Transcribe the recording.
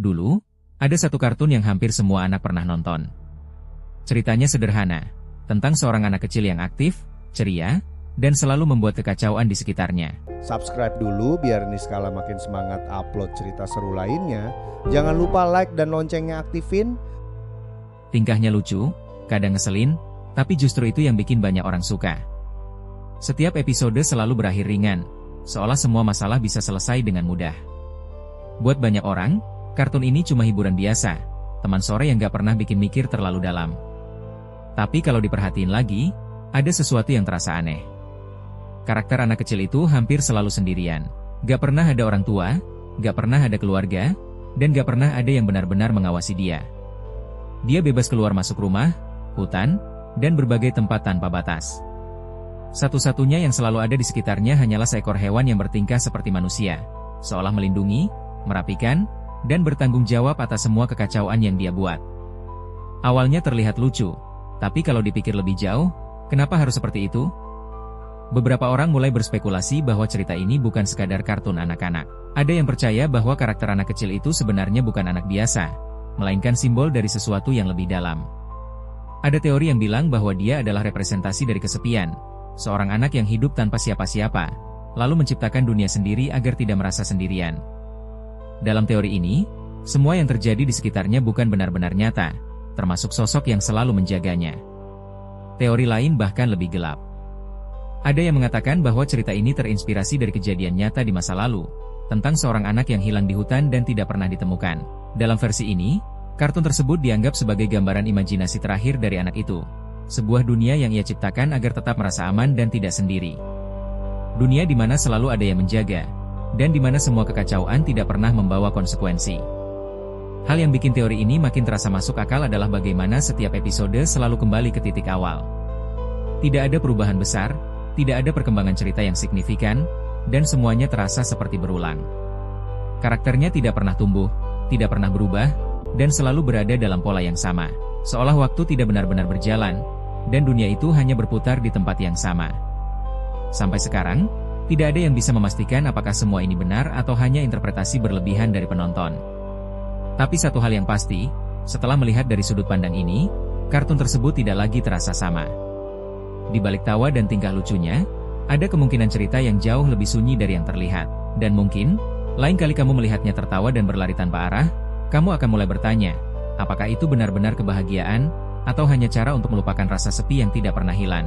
Dulu, ada satu kartun yang hampir semua anak pernah nonton. Ceritanya sederhana, tentang seorang anak kecil yang aktif, ceria, dan selalu membuat kekacauan di sekitarnya. Subscribe dulu biar Niskala makin semangat upload cerita seru lainnya. Jangan lupa like dan loncengnya aktifin. Tingkahnya lucu, kadang ngeselin, tapi justru itu yang bikin banyak orang suka. Setiap episode selalu berakhir ringan, seolah semua masalah bisa selesai dengan mudah. Buat banyak orang, kartun ini cuma hiburan biasa, teman sore yang gak pernah bikin mikir terlalu dalam. Tapi kalau diperhatiin lagi, ada sesuatu yang terasa aneh. Karakter anak kecil itu hampir selalu sendirian. Gak pernah ada orang tua, gak pernah ada keluarga, dan gak pernah ada yang benar-benar mengawasi dia. Dia bebas keluar masuk rumah, hutan, dan berbagai tempat tanpa batas. Satu-satunya yang selalu ada di sekitarnya hanyalah seekor hewan yang bertingkah seperti manusia, seolah melindungi, merapikan, dan bertanggung jawab atas semua kekacauan yang dia buat. Awalnya terlihat lucu, tapi kalau dipikir lebih jauh, kenapa harus seperti itu? Beberapa orang mulai berspekulasi bahwa cerita ini bukan sekadar kartun anak-anak. Ada yang percaya bahwa karakter anak kecil itu sebenarnya bukan anak biasa, melainkan simbol dari sesuatu yang lebih dalam. Ada teori yang bilang bahwa dia adalah representasi dari kesepian, seorang anak yang hidup tanpa siapa-siapa, lalu menciptakan dunia sendiri agar tidak merasa sendirian. Dalam teori ini, semua yang terjadi di sekitarnya bukan benar-benar nyata, termasuk sosok yang selalu menjaganya. Teori lain bahkan lebih gelap. Ada yang mengatakan bahwa cerita ini terinspirasi dari kejadian nyata di masa lalu, tentang seorang anak yang hilang di hutan dan tidak pernah ditemukan. Dalam versi ini, kartun tersebut dianggap sebagai gambaran imajinasi terakhir dari anak itu. Sebuah dunia yang ia ciptakan agar tetap merasa aman dan tidak sendiri. Dunia di mana selalu ada yang menjaga, dan di mana semua kekacauan tidak pernah membawa konsekuensi. Hal yang bikin teori ini makin terasa masuk akal adalah bagaimana setiap episode selalu kembali ke titik awal. Tidak ada perubahan besar, tidak ada perkembangan cerita yang signifikan, dan semuanya terasa seperti berulang. Karakternya tidak pernah tumbuh, tidak pernah berubah, dan selalu berada dalam pola yang sama. Seolah waktu tidak benar-benar berjalan, dan dunia itu hanya berputar di tempat yang sama. Sampai sekarang, tidak ada yang bisa memastikan apakah semua ini benar atau hanya interpretasi berlebihan dari penonton. Tapi satu hal yang pasti, setelah melihat dari sudut pandang ini, kartun tersebut tidak lagi terasa sama. Di balik tawa dan tingkah lucunya, ada kemungkinan cerita yang jauh lebih sunyi dari yang terlihat. Dan mungkin, lain kali kamu melihatnya tertawa dan berlari tanpa arah, kamu akan mulai bertanya, apakah itu benar-benar kebahagiaan, atau hanya cara untuk melupakan rasa sepi yang tidak pernah hilang?